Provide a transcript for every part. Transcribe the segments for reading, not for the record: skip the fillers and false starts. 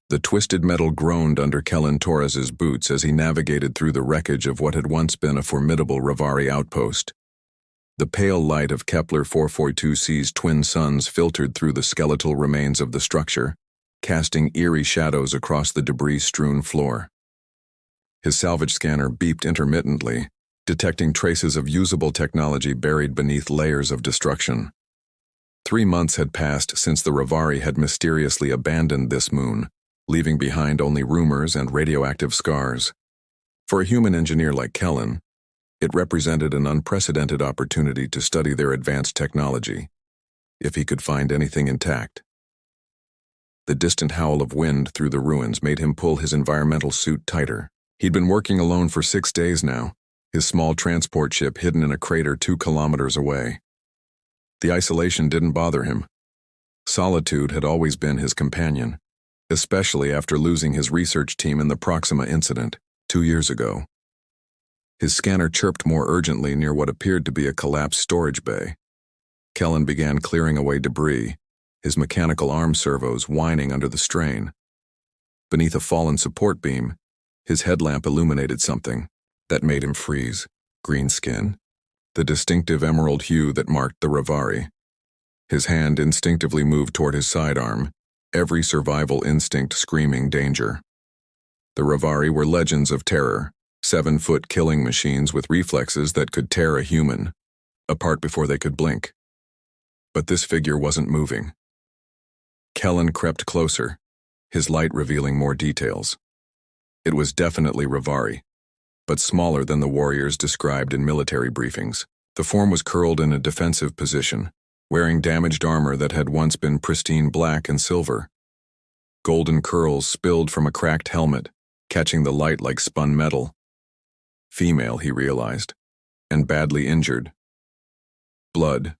The twisted metal groaned under Kellen Torres's boots as he navigated through the wreckage of what had once been a formidable Rivari outpost. The pale light of Kepler 442c's twin suns filtered through the skeletal remains of the structure, casting eerie shadows across the debris-strewn floor. His salvage scanner beeped intermittently, detecting traces of usable technology buried beneath layers of destruction. 3 months had passed since the Rivari had mysteriously abandoned this moon, leaving behind only rumors and radioactive scars. For a human engineer like Kellen, it represented an unprecedented opportunity to study their advanced technology, if he could find anything intact. The distant howl of wind through the ruins made him pull his environmental suit tighter. He'd been working alone for 6 days now, his small transport ship hidden in a crater 2 kilometers away. The isolation didn't bother him. Solitude had always been his companion, especially after losing his research team in the Proxima incident 2 years ago. His scanner chirped more urgently near what appeared to be a collapsed storage bay. Kellen began clearing away debris, his mechanical arm servos whining under the strain. Beneath a fallen support beam, his headlamp illuminated something that made him freeze. Green skin, the distinctive emerald hue that marked the Rivari. His hand instinctively moved toward his sidearm, every survival instinct screaming danger. The Rivari were legends of terror, 7-foot killing machines with reflexes that could tear a human apart before they could blink. But this figure wasn't moving. Kellen crept closer, his light revealing more details. It was definitely Rivari, but smaller than the warriors described in military briefings. The form was curled in a defensive position, wearing damaged armor that had once been pristine black and silver. Golden curls spilled from a cracked helmet, catching the light like spun metal. Female, he realized, and badly injured. Blood,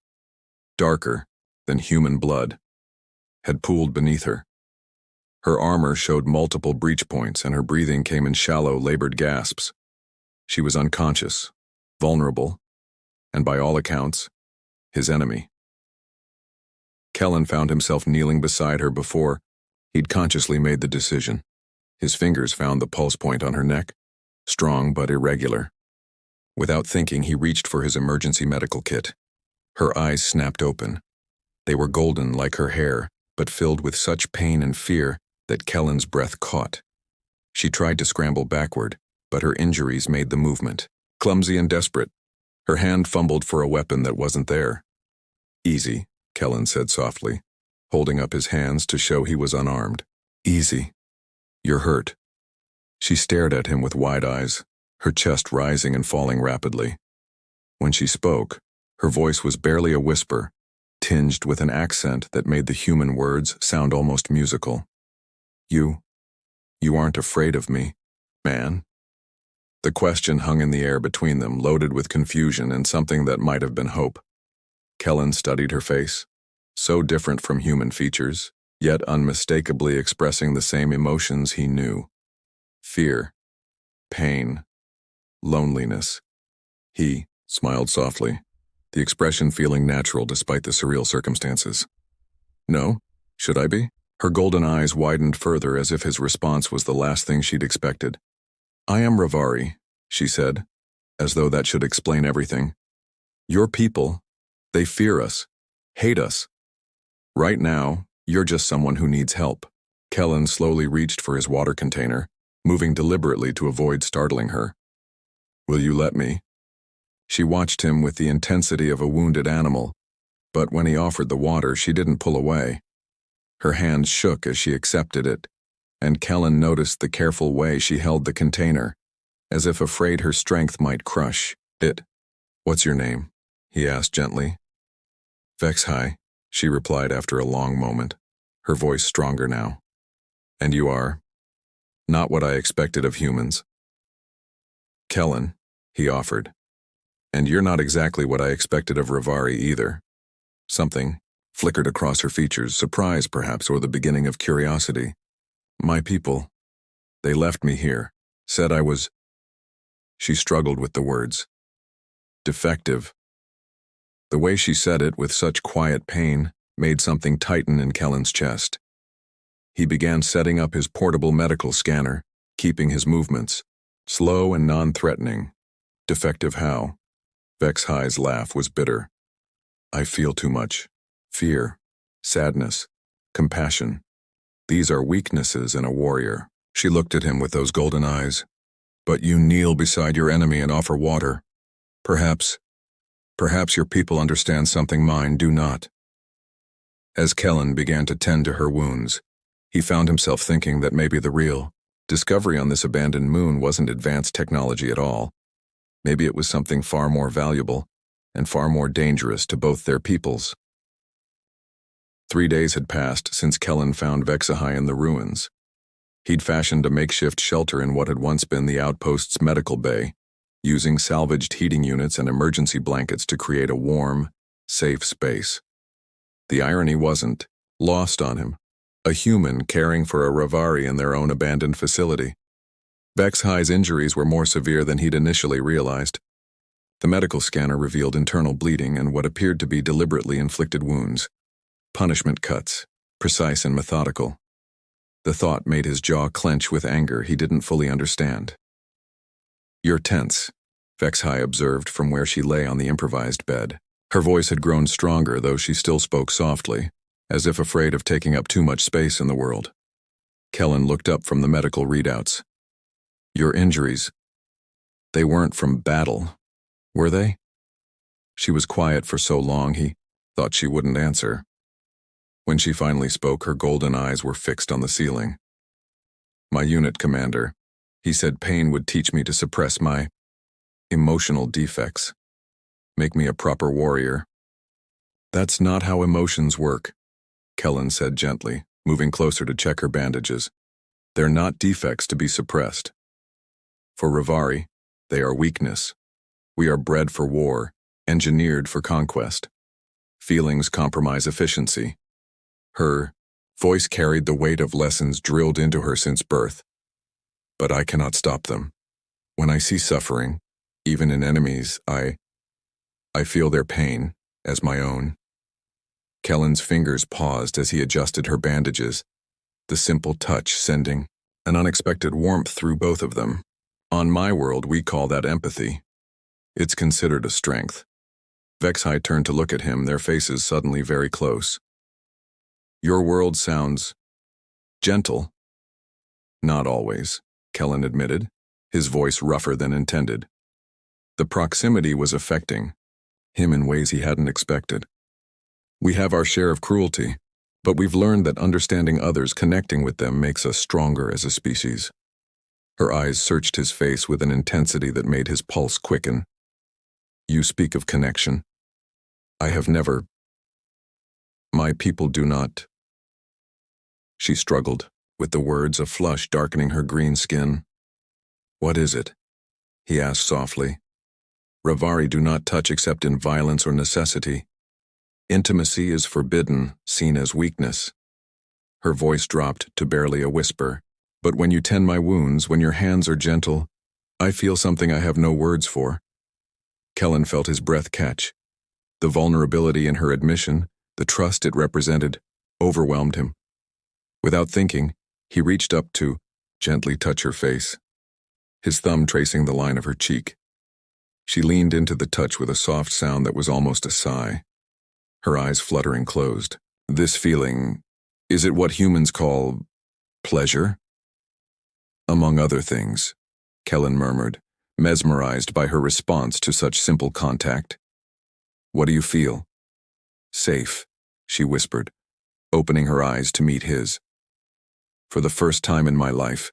darker than human blood, had pooled beneath her. Her armor showed multiple breach points, and her breathing came in shallow, labored gasps. She was unconscious, vulnerable, and by all accounts, his enemy. Kellen found himself kneeling beside her before he'd consciously made the decision. His fingers found the pulse point on her neck, strong but irregular. Without thinking, he reached for his emergency medical kit. Her eyes snapped open. They were golden like her hair, but filled with such pain and fear that Kellen's breath caught. She tried to scramble backward, but her injuries made the movement clumsy and desperate. Her hand fumbled for a weapon that wasn't there. "Easy," Kellen said softly, holding up his hands to show he was unarmed. "Easy. You're hurt." She stared at him with wide eyes, her chest rising and falling rapidly. When she spoke, her voice was barely a whisper, tinged with an accent that made the human words sound almost musical. You aren't afraid of me, man?" The question hung in the air between them, loaded with confusion and something that might have been hope. Kellen studied her face, so different from human features, yet unmistakably expressing the same emotions he knew. Fear, pain, loneliness. He smiled softly, the expression feeling natural despite the surreal circumstances. "No? Should I be?" Her golden eyes widened further as if his response was the last thing she'd expected. "I am Rivari," she said, as though that should explain everything. "Your people, they fear us, hate us. Right now, you're just someone who needs help." Kellen slowly reached for his water container, moving deliberately to avoid startling her. "Will you let me?" She watched him with the intensity of a wounded animal, but when he offered the water, she didn't pull away. Her hands shook as she accepted it, and Kellen noticed the careful way she held the container, as if afraid her strength might crush it. "What's your name?" he asked gently. "Vexhai," she replied after a long moment, her voice stronger now. "And you are?" "Not what I expected of humans." "Kellen," he offered. "And you're not exactly what I expected of Rivari either." Something flickered across her features, surprise perhaps, or the beginning of curiosity. "My people, they left me here, said I was..." She struggled with the words. "Defective." The way she said it with such quiet pain made something tighten in Kellen's chest. He began setting up his portable medical scanner, keeping his movements slow and non-threatening. Defective how? Vex-High's laugh was bitter. I feel too much. Fear, sadness, compassion. These are weaknesses in a warrior. She looked at him with those golden eyes. But you kneel beside your enemy and offer water. Perhaps your people understand something mine do not. As Kellen began to tend to her wounds, he found himself thinking that maybe the real discovery on this abandoned moon wasn't advanced technology at all. Maybe it was something far more valuable and far more dangerous to both their peoples. 3 days had passed since Kellen found Vex-High in the ruins. He'd fashioned a makeshift shelter in what had once been the outpost's medical bay, using salvaged heating units and emergency blankets to create a warm, safe space. The irony wasn't lost on him. A human caring for a Ravari in their own abandoned facility. Vex-High's injuries were more severe than he'd initially realized. The medical scanner revealed internal bleeding and what appeared to be deliberately inflicted wounds. Punishment cuts, precise and methodical. The thought made his jaw clench with anger he didn't fully understand. You're tense, Vex-High observed from where she lay on the improvised bed. Her voice had grown stronger, though she still spoke softly, as if afraid of taking up too much space in the world. Kellen looked up from the medical readouts. Your injuries, they weren't from battle, were they? She was quiet for so long he thought she wouldn't answer. When she finally spoke, her golden eyes were fixed on the ceiling. My unit commander, he said pain would teach me to suppress my emotional defects, make me a proper warrior. That's not how emotions work, Kellen said gently, moving closer to check her bandages. They're not defects to be suppressed. For Ravari, they are weakness. We are bred for war, engineered for conquest. Feelings compromise efficiency. Her voice carried the weight of lessons drilled into her since birth. But I cannot stop them. When I see suffering, even in enemies, I feel their pain as my own. Kellen's fingers paused as he adjusted her bandages, the simple touch sending an unexpected warmth through both of them. On my world, we call that empathy. It's considered a strength. Vex-High turned to look at him, their faces suddenly very close. Your world sounds gentle. Not always, Kellen admitted, his voice rougher than intended. The proximity was affecting him in ways he hadn't expected. We have our share of cruelty, but we've learned that understanding others, connecting with them, makes us stronger as a species. Her eyes searched his face with an intensity that made his pulse quicken. You speak of connection. I have never. My people do not. She struggled, with the words, a flush darkening her green skin. What is it? He asked softly. Ravari do not touch except in violence or necessity. Intimacy is forbidden, seen as weakness. Her voice dropped to barely a whisper. But when you tend my wounds, when your hands are gentle, I feel something I have no words for. Kellen felt his breath catch. The vulnerability in her admission, the trust it represented, overwhelmed him. Without thinking, he reached up to gently touch her face, his thumb tracing the line of her cheek. She leaned into the touch with a soft sound that was almost a sigh, her eyes fluttering closed. This feeling, is it what humans call pleasure? Among other things, Kellen murmured, mesmerized by her response to such simple contact. What do you feel? Safe, she whispered, opening her eyes to meet his. For the first time in my life,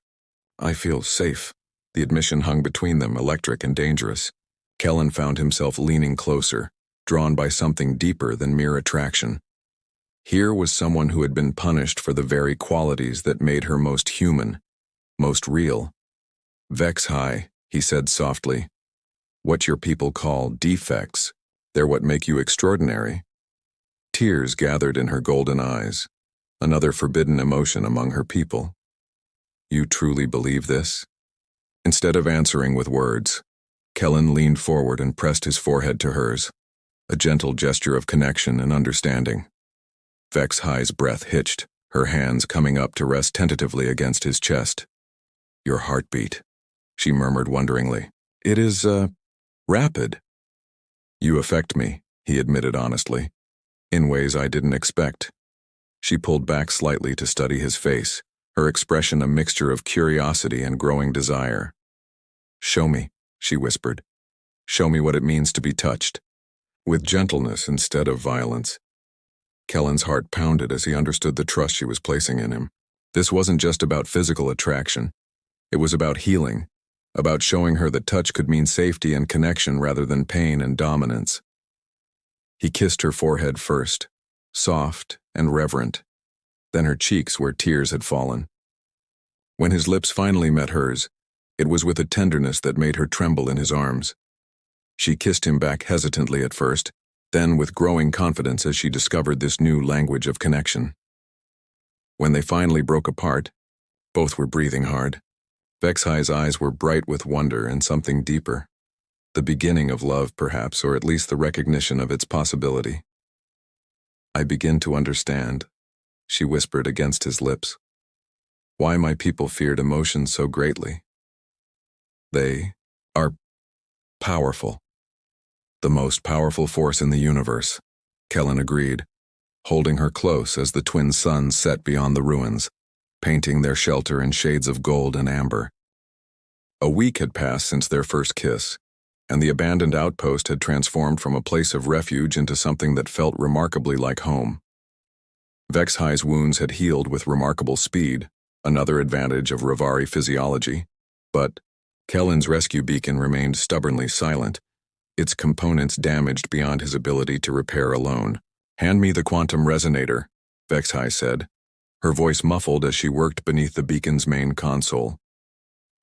I feel safe. The admission hung between them, electric and dangerous. Kellen found himself leaning closer, drawn by something deeper than mere attraction. Here was someone who had been punished for the very qualities that made her most human, most real. Vex-High, he said softly. What your people call defects, they're what make you extraordinary. Tears gathered in her golden eyes, another forbidden emotion among her people. You truly believe this? Instead of answering with words, Kellen leaned forward and pressed his forehead to hers, a gentle gesture of connection and understanding. Vex-High's breath hitched, her hands coming up to rest tentatively against his chest. "Your heartbeat," she murmured wonderingly. "It is, rapid." "You affect me," he admitted honestly, "in ways I didn't expect." She pulled back slightly to study his face, her expression a mixture of curiosity and growing desire. "Show me," she whispered. "Show me what it means to be touched." With gentleness instead of violence. Kellen's heart pounded as he understood the trust she was placing in him. This wasn't just about physical attraction. It was about healing, about showing her that touch could mean safety and connection rather than pain and dominance. He kissed her forehead first, soft and reverent, then her cheeks where tears had fallen. When his lips finally met hers, it was with a tenderness that made her tremble in his arms. She kissed him back hesitantly at first, then with growing confidence as she discovered this new language of connection. When they finally broke apart, both were breathing hard. Vexhai's eyes were bright with wonder and something deeper. The beginning of love, perhaps, or at least the recognition of its possibility. "I begin to understand," she whispered against his lips, "why my people feared emotion so greatly. They are powerful. The most powerful force in the universe," Kellen agreed, holding her close as the twin suns set beyond the ruins, painting their shelter in shades of gold and amber. A week had passed since their first kiss, and the abandoned outpost had transformed from a place of refuge into something that felt remarkably like home. Vexhai's wounds had healed with remarkable speed, another advantage of Rivari physiology, but Kellen's rescue beacon remained stubbornly silent, its components damaged beyond his ability to repair alone. "Hand me the quantum resonator," Vexhai said, her voice muffled as she worked beneath the beacon's main console.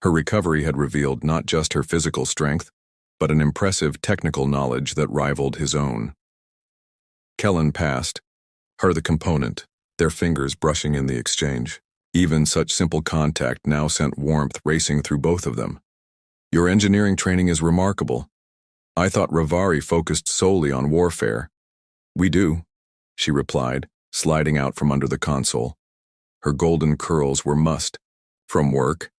Her recovery had revealed not just her physical strength, but an impressive technical knowledge that rivaled his own. Kellen passed, her the component, their fingers brushing in the exchange. Even such simple contact now sent warmth racing through both of them. "Your engineering training is remarkable. I thought Rivari focused solely on warfare." "We do," she replied, sliding out from under the console. Her golden curls were mussed from work,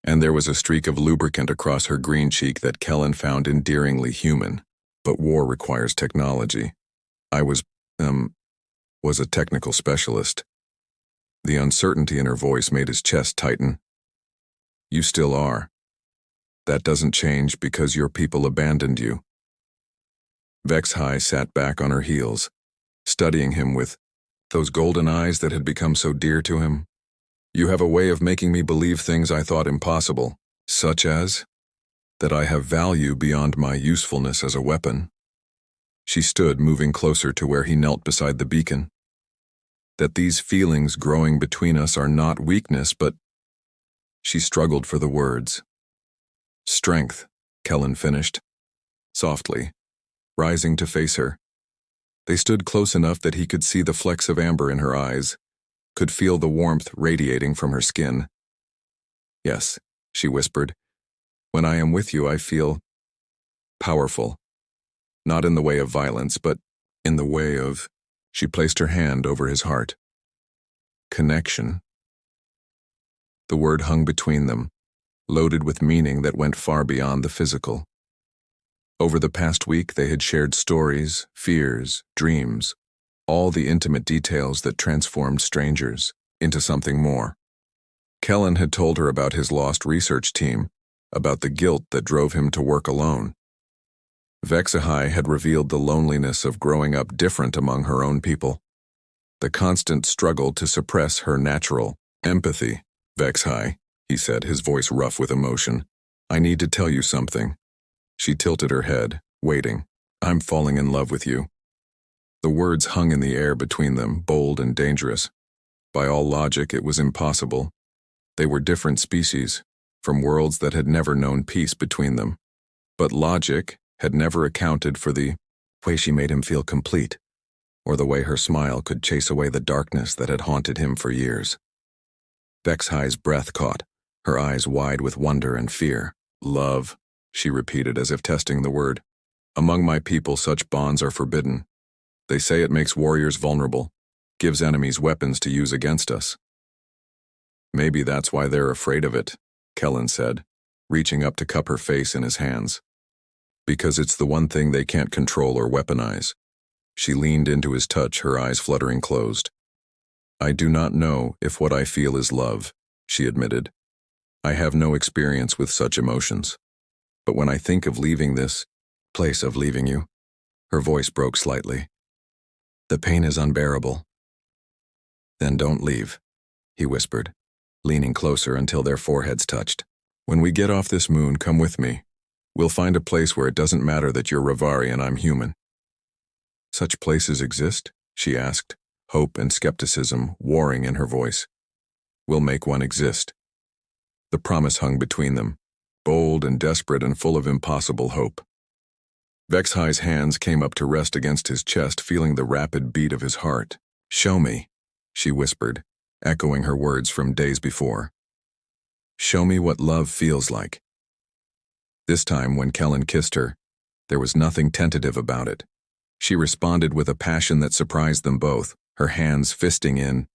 and there was a streak of lubricant across her green cheek that Kellen found endearingly human. "But war requires technology. I was a technical specialist." The uncertainty in her voice made his chest tighten. "You still are. That doesn't change because your people abandoned you." Vexhai sat back on her heels, studying him with those golden eyes that had become so dear to him. "You have a way of making me believe things I thought impossible, such as that I have value beyond my usefulness as a weapon." She stood, moving closer to where he knelt beside the beacon. "That these feelings growing between us are not weakness, but—" She struggled for the words. "Strength," Kellen finished, softly, rising to face her. They stood close enough that he could see the flecks of amber in her eyes, could feel the warmth radiating from her skin. "Yes," she whispered. "When I am with you, I feel powerful. Not in the way of violence, but in the way of—" She placed her hand over his heart. "Connection." The word hung between them, loaded with meaning that went far beyond the physical. Over the past week, they had shared stories, fears, dreams, all the intimate details that transformed strangers into something more. Kellen had told her about his lost research team, about the guilt that drove him to work alone. Vexhai had revealed the loneliness of growing up different among her own people, the constant struggle to suppress her natural empathy. "Vexhai," he said, his voice rough with emotion, "I need to tell you something." She tilted her head, waiting. "I'm falling in love with you." The words hung in the air between them, bold and dangerous. By all logic, it was impossible. They were different species, from worlds that had never known peace between them. But logic had never accounted for the way she made him feel complete, or the way her smile could chase away the darkness that had haunted him for years. Vexhai's breath caught, her eyes wide with wonder and fear. "Love," she repeated as if testing the word. "Among my people, such bonds are forbidden. They say it makes warriors vulnerable. gives enemies weapons to use against us. Maybe that's why they're afraid of it, Kellen said, reaching up to cup her face in his hands. Because it's the one thing they can't control or weaponize. She leaned into his touch, her eyes fluttering closed. I do not know if what I feel is love, she admitted. I have no experience with such emotions. But when I think of leaving this place of leaving you, her voice broke slightly. The pain is unbearable. Then don't leave, he whispered, leaning closer until their foreheads touched. When we get off this moon, come with me. We'll find a place where it doesn't matter that you're Rivari and I'm human. Such places exist? She asked, hope and skepticism warring in her voice. We'll make one exist. The promise hung between them, bold and desperate and full of impossible hope. Vexhai's hands came up to rest against his chest, feeling the rapid beat of his heart. Show me, she whispered, echoing her words from days before. Show me what love feels like. This time, when Kellen kissed her, there was nothing tentative about it. She responded with a passion that surprised them both, her hands fisting in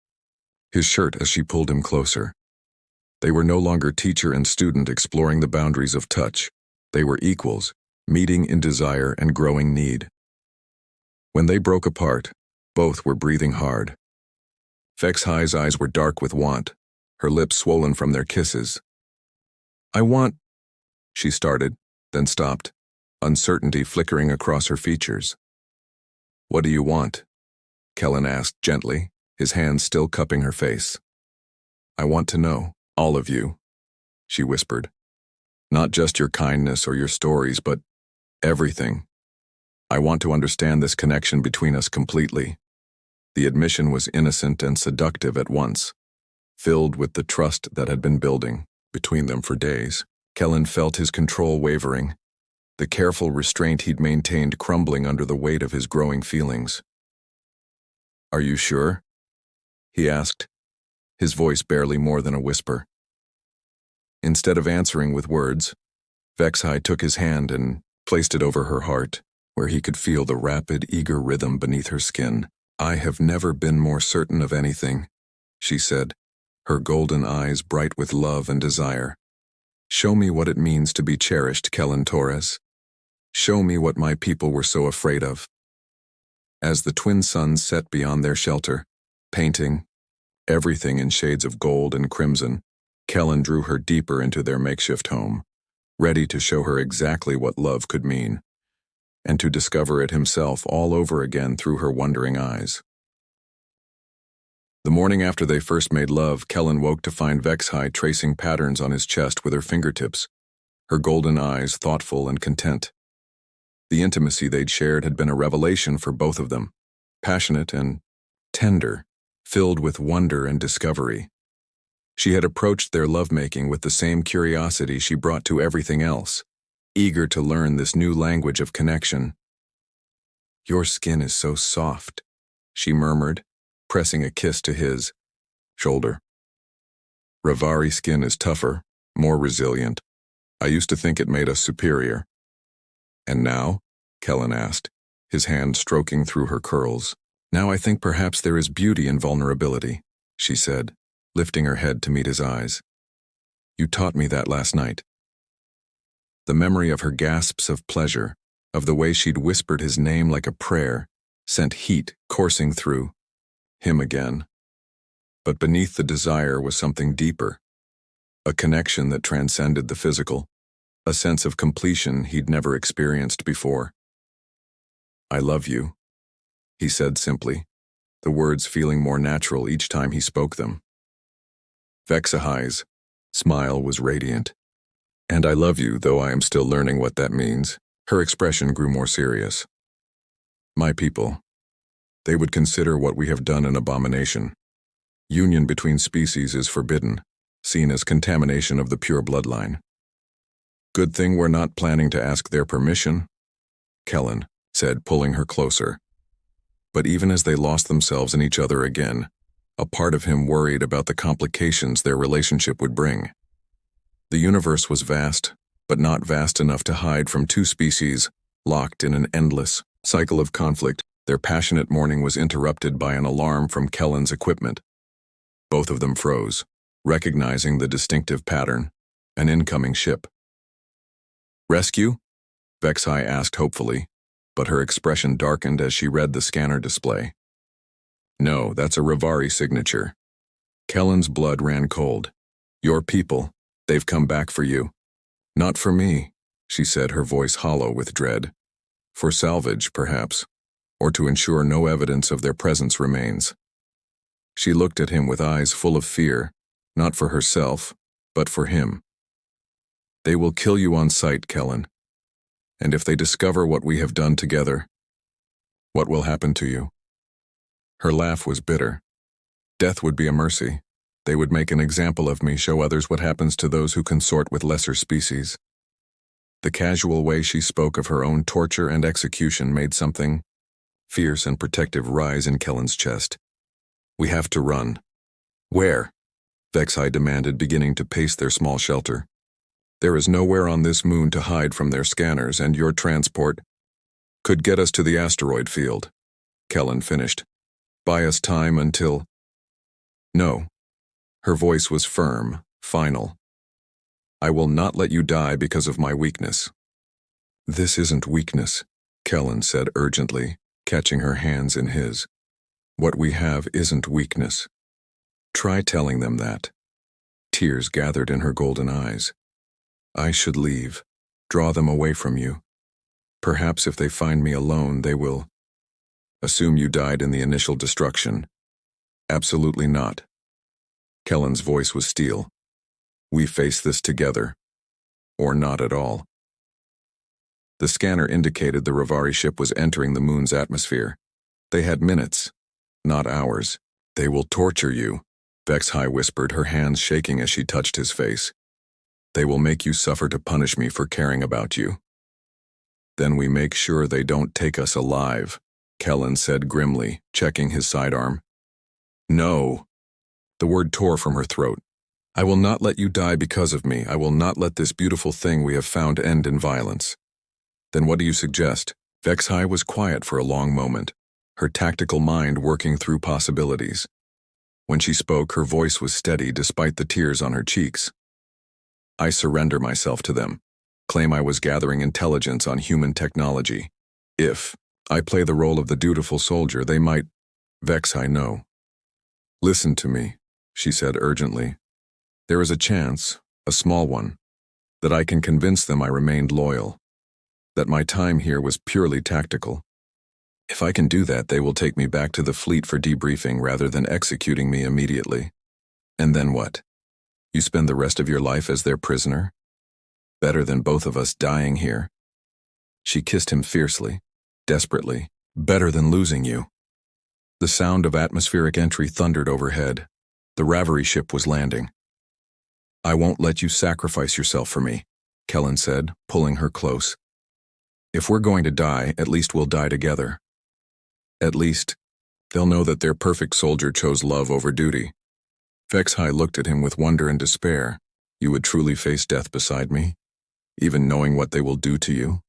his shirt as she pulled him closer. They were no longer teacher and student exploring the boundaries of touch. They were equals, meeting in desire and growing need. When they broke apart, both were breathing hard. Vexhai's eyes were dark with want, her lips swollen from their kisses. I want, she started, then stopped, uncertainty flickering across her features. What do you want? Kellen asked gently, his hands still cupping her face. I want to know, all of you, she whispered. Not just your kindness or your stories, but everything. I want to understand this connection between us completely. The admission was innocent and seductive at once, filled with the trust that had been building between them for days. Kellen felt his control wavering, the careful restraint he'd maintained crumbling under the weight of his growing feelings. Are you sure? He asked, his voice barely more than a whisper. Instead of answering with words, Vexhai took his hand and placed it over her heart, where he could feel the rapid, eager rhythm beneath her skin. I have never been more certain of anything, she said, her golden eyes bright with love and desire. Show me what it means to be cherished, Kellen Torres. Show me what my people were so afraid of. As the twin suns set beyond their shelter, painting everything in shades of gold and crimson, Kellen drew her deeper into their makeshift home, ready to show her exactly what love could mean, and to discover it himself all over again through her wondering eyes. The morning after they first made love, Kellen woke to find Vexhai tracing patterns on his chest with her fingertips, her golden eyes thoughtful and content. The intimacy they'd shared had been a revelation for both of them, passionate and tender, filled with wonder and discovery. She had approached their lovemaking with the same curiosity she brought to everything else, eager to learn this new language of connection. Your skin is so soft, she murmured, pressing a kiss to his shoulder. Rivari skin is tougher, more resilient. I used to think it made us superior. And now? Kellen asked, his hand stroking through her curls. Now I think perhaps there is beauty in vulnerability, she said, lifting her head to meet his eyes. You taught me that last night. The memory of her gasps of pleasure, of the way she'd whispered his name like a prayer, sent heat coursing through him again. But beneath the desire was something deeper, a connection that transcended the physical, a sense of completion he'd never experienced before. I love you, he said simply, the words feeling more natural each time he spoke them. Vexahai's smile was radiant. And I love you, though I am still learning what that means. Her expression grew more serious. My people, they would consider what we have done an abomination. Union between species is forbidden, seen as contamination of the pure bloodline. Good thing we're not planning to ask their permission, Kellen said, pulling her closer. But even as they lost themselves in each other again, a part of him worried about the complications their relationship would bring. The universe was vast, but not vast enough to hide from two species locked in an endless cycle of conflict. Their passionate morning was interrupted by an alarm from Kellen's equipment. Both of them froze, recognizing the distinctive pattern, an incoming ship. "Rescue?" Vexai asked hopefully, but her expression darkened as she read the scanner display. "No, that's a Rivari signature." Kellen's blood ran cold. "Your people, they've come back for you." "Not for me," she said, her voice hollow with dread. "For salvage, perhaps, or to ensure no evidence of their presence remains." She looked at him with eyes full of fear, not for herself, but for him. "They will kill you on sight, Kellen. And if they discover what we have done together, what will happen to you?" Her laugh was bitter. "Death would be a mercy. They would make an example of me, show others what happens to those who consort with lesser species." The casual way she spoke of her own torture and execution made something fierce and protective rise in Kellen's chest. "We have to run." "Where?" Vexai demanded, beginning to pace their small shelter. "There is nowhere on this moon to hide from their scanners, and your transport could get us to the asteroid field," Kellen finished. "Buy us time until—" "No." Her voice was firm, final. "I will not let you die because of my weakness." "This isn't weakness," Kellen said urgently, catching her hands in his. "What we have isn't weakness. Try telling them that." Tears gathered in her golden eyes. "I should leave, draw them away from you. Perhaps if they find me alone, they will assume you died in the initial destruction." "Absolutely not." Kellen's voice was steel. "We face this together, or not at all." The scanner indicated the Rivari ship was entering the moon's atmosphere. They had minutes, not hours. "They will torture you," Vexai whispered, her hands shaking as she touched his face. "They will make you suffer to punish me for caring about you." "Then we make sure they don't take us alive," Kellen said grimly, checking his sidearm. "No." The word tore from her throat. "I will not let you die because of me. I will not let this beautiful thing we have found end in violence." "Then what do you suggest?" Vexai was quiet for a long moment, her tactical mind working through possibilities. When she spoke, her voice was steady despite the tears on her cheeks. "I surrender myself to them. Claim I was gathering intelligence on human technology. If I play the role of the dutiful soldier, they might—" "Vexai, no." "Listen to me," she said urgently. "There is a chance, a small one, that I can convince them I remained loyal, that my time here was purely tactical. If I can do that, they will take me back to the fleet for debriefing rather than executing me immediately. And then what? You spend the rest of your life as their prisoner? Better than both of us dying here." She kissed him fiercely, desperately. "Better than losing you." The sound of atmospheric entry thundered overhead. The Rivari ship was landing. "I won't let you sacrifice yourself for me," Kellen said, pulling her close. "If we're going to die, at least we'll die together. At least, they'll know that their perfect soldier chose love over duty." Vexai looked at him with wonder and despair. "You would truly face death beside me, even knowing what they will do to you?"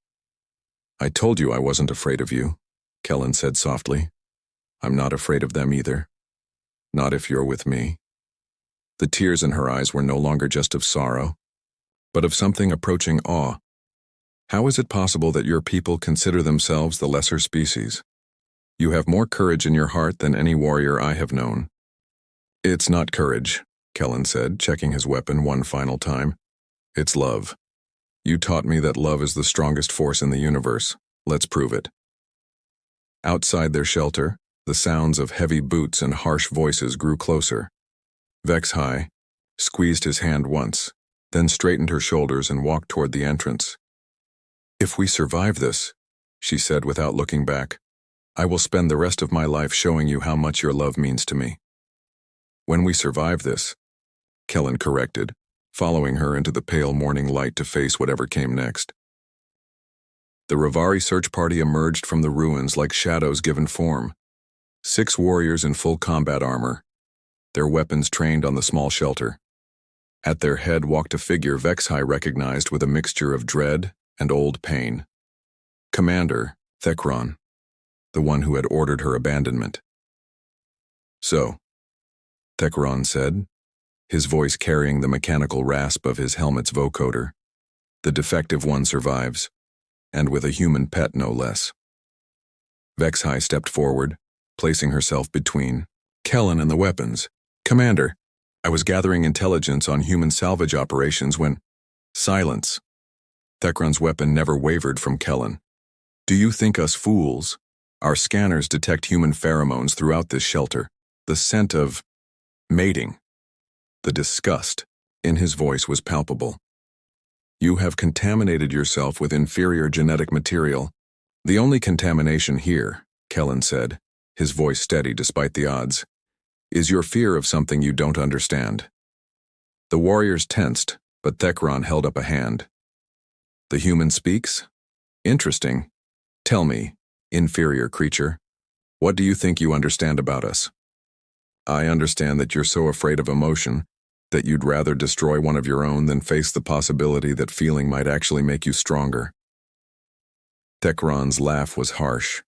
"I told you I wasn't afraid of you," Kellen said softly. "I'm not afraid of them either. Not if you're with me." The tears in her eyes were no longer just of sorrow, but of something approaching awe. "How is it possible that your people consider themselves the lesser species? You have more courage in your heart than any warrior I have known." "It's not courage," Kellen said, checking his weapon one final time. "It's love. You taught me that love is the strongest force in the universe. Let's prove it." Outside their shelter, the sounds of heavy boots and harsh voices grew closer. Vexai squeezed his hand once, then straightened her shoulders and walked toward the entrance. "If we survive this," she said without looking back, "I will spend the rest of my life showing you how much your love means to me." "When we survive this," Kellen corrected, following her into the pale morning light to face whatever came next. The Rivari search party emerged from the ruins like shadows given form. 6 warriors in full combat armor, their weapons trained on the small shelter. At their head walked a figure Vexai recognized with a mixture of dread and old pain. Commander Thekron. the one who had ordered her abandonment. "So," Thekron said, his voice carrying the mechanical rasp of his helmet's vocoder, "the defective one survives, and with a human pet no less." Vexhai stepped forward, placing herself between Kellen and the weapons. "Commander, I was gathering intelligence on human salvage operations when—" "Silence." Thekron's weapon never wavered from Kellen. "Do you think us fools? Our scanners detect human pheromones throughout this shelter. The scent of mating." The disgust in his voice was palpable. "You have contaminated yourself with inferior genetic material. The only contamination here," Kellen said, his voice steady despite the odds, "is your fear of something you don't understand." The warriors tensed, but Thekron held up a hand. "The human speaks? Interesting. Tell me, inferior creature, what do you think you understand about us?" "I understand that you're so afraid of emotion that you'd rather destroy one of your own than face the possibility that feeling might actually make you stronger." Thekron's laugh was harsh.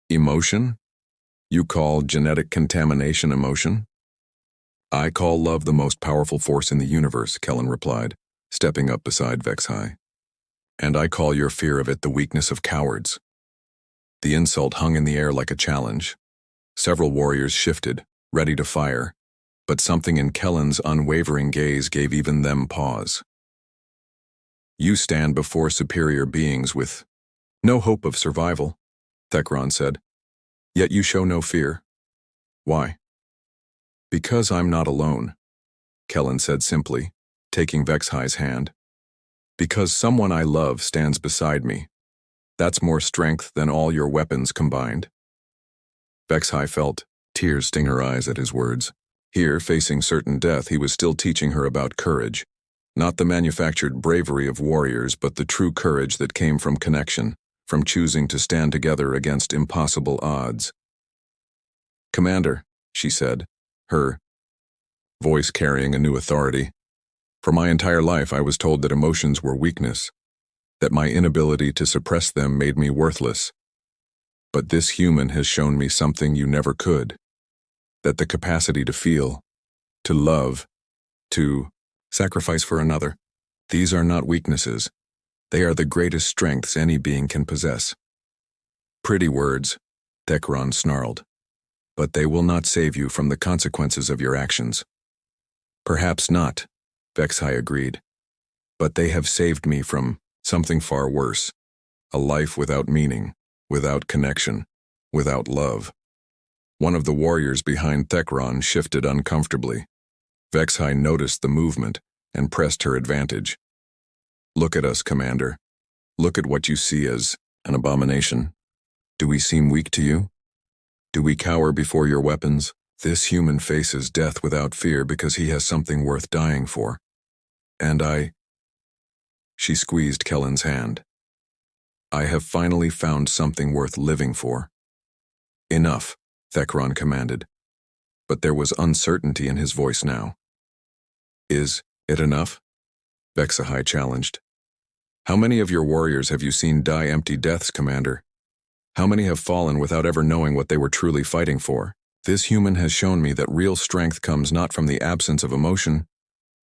"Emotion? You call genetic contamination emotion?" "I call love the most powerful force in the universe," Kellen replied, stepping up beside Vexhai. "And I call your fear of it the weakness of cowards." The insult hung in the air like a challenge. Several warriors shifted, ready to fire, but something in Kellen's unwavering gaze gave even them pause. "You stand before superior beings with no hope of survival," Thekron said. "Yet you show no fear. Why?" "Because I'm not alone," Kellen said simply, taking Vexhai's hand. "Because someone I love stands beside me. That's more strength than all your weapons combined." Vexhai felt tears sting her eyes at his words. Here, facing certain death, he was still teaching her about courage. Not the manufactured bravery of warriors, but the true courage that came from connection, from choosing to stand together against impossible odds. "Commander," she said, her voice carrying a new authority, "for my entire life I was told that emotions were weakness, that my inability to suppress them made me worthless. But this human has shown me something you never could, that the capacity to feel, to love, to sacrifice for another, these are not weaknesses. They are the greatest strengths any being can possess." "Pretty words," Thekron snarled, "but they will not save you from the consequences of your actions." "Perhaps not," Vexhai agreed, "but they have saved me from something far worse, a life without meaning, without connection, without love." One of the warriors behind Thekron shifted uncomfortably. Vexhai noticed the movement and pressed her advantage. "Look at us, Commander. Look at what you see as an abomination. Do we seem weak to you? Do we cower before your weapons? This human faces death without fear because he has something worth dying for. And She squeezed Kellen's hand. "I have finally found something worth living for." "Enough," Thekron commanded, but there was uncertainty in his voice now. "Is it enough?" Vexhai challenged. "How many of your warriors have you seen die empty deaths, Commander? How many have fallen without ever knowing what they were truly fighting for? This human has shown me that real strength comes not from the absence of emotion,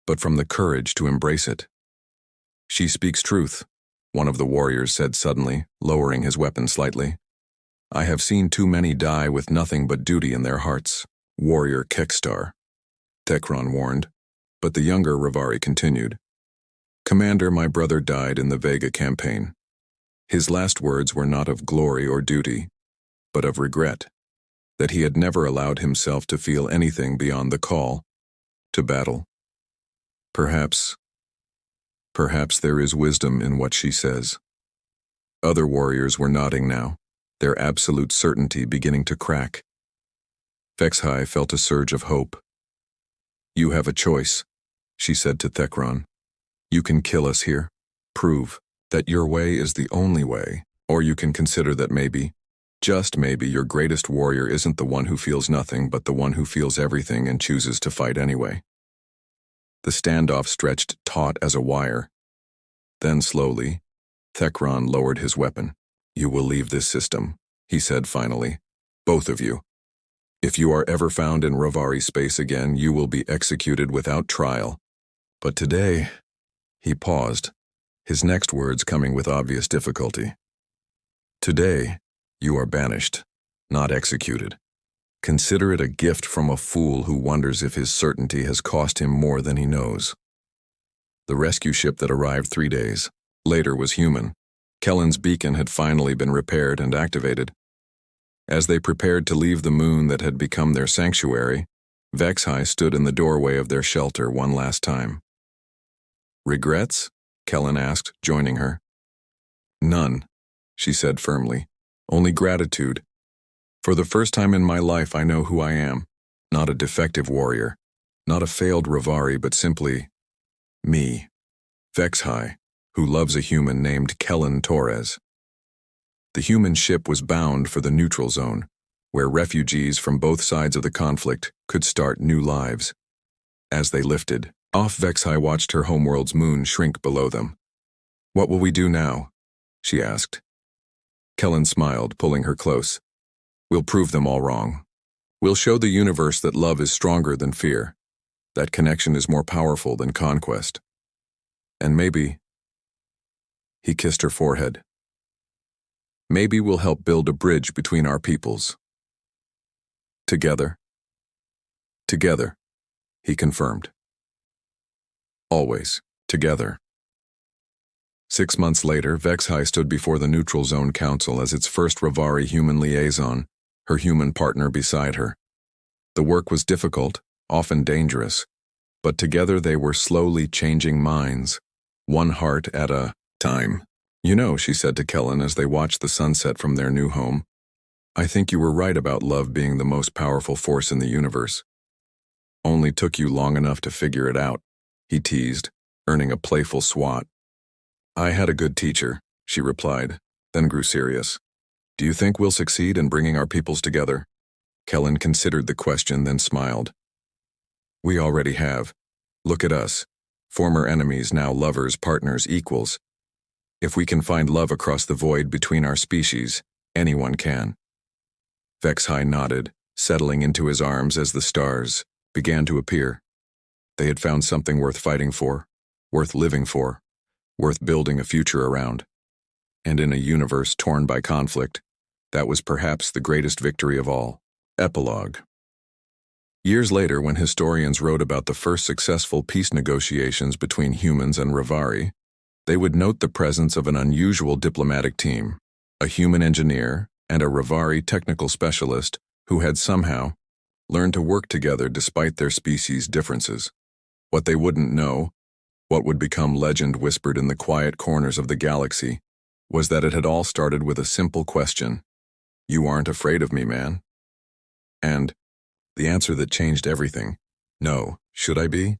but from the courage to embrace it." "She speaks truth," one of the warriors said suddenly, lowering his weapon slightly. "I have seen too many die with nothing but duty in their hearts." "Warrior Kekstar," Thekron warned, but the younger Rivari continued. "Commander, my brother died in the Vega campaign. His last words were not of glory or duty, but of regret, that he had never allowed himself to feel anything beyond the call to battle. Perhaps there is wisdom in what she says." Other warriors were nodding now, their absolute certainty beginning to crack. Vexhai felt a surge of hope. "You have a choice," she said to Thekron. "You can kill us here, prove that your way is the only way, or you can consider that maybe, just maybe, your greatest warrior isn't the one who feels nothing but the one who feels everything and chooses to fight anyway." The standoff stretched taut as a wire. Then slowly, Thekron lowered his weapon. "You will leave this system," he said finally. Both of you. If you are ever found in Ravari space again, you will be executed without trial. But today, he paused, his next words coming with obvious difficulty. Today, you are banished, not executed. Consider it a gift from a fool who wonders if his certainty has cost him more than he knows. The rescue ship that arrived 3 days later was human. Kellen's beacon had finally been repaired and activated. As they prepared to leave the moon that had become their sanctuary, Vexhai stood in the doorway of their shelter one last time. Regrets? Kellen asked, joining her. None, she said firmly. Only gratitude. For the first time in my life I know who I am. Not a defective warrior. Not a failed Ravari, but simply me. Vexhai, who loves a human named Kellen Torres. The human ship was bound for the neutral zone, where refugees from both sides of the conflict could start new lives. As they lifted off, Vexhai watched her homeworld's moon shrink below them. What will we do now? She asked. Kellen smiled, pulling her close. We'll prove them all wrong. We'll show the universe that love is stronger than fear, that connection is more powerful than conquest. And maybe, he kissed her forehead, maybe we'll help build a bridge between our peoples. Together. Together, he confirmed. Always, together. 6 months later, Vexhai stood before the Neutral Zone Council as its first Ravari human liaison, her human partner beside her. The work was difficult, often dangerous, but together they were slowly changing minds, one heart at a time. You know, she said to Kellen as they watched the sunset from their new home, I think you were right about love being the most powerful force in the universe. Only took you long enough to figure it out, he teased, earning a playful swat. I had a good teacher, she replied, then grew serious. Do you think we'll succeed in bringing our peoples together? Kellen considered the question, then smiled. We already have. Look at us. Former enemies, now lovers, partners, equals. If we can find love across the void between our species, anyone can. Vexhai nodded, settling into his arms as the stars began to appear. They had found something worth fighting for, worth living for, worth building a future around. And in a universe torn by conflict, that was perhaps the greatest victory of all. Epilogue. Years later, when historians wrote about the first successful peace negotiations between humans and Ravari, they would note the presence of an unusual diplomatic team, a human engineer and a Ravari technical specialist who had somehow learned to work together despite their species' differences. What they wouldn't know, what would become legend whispered in the quiet corners of the galaxy, was that it had all started with a simple question. You aren't afraid of me, man? And the answer that changed everything. No, should I be?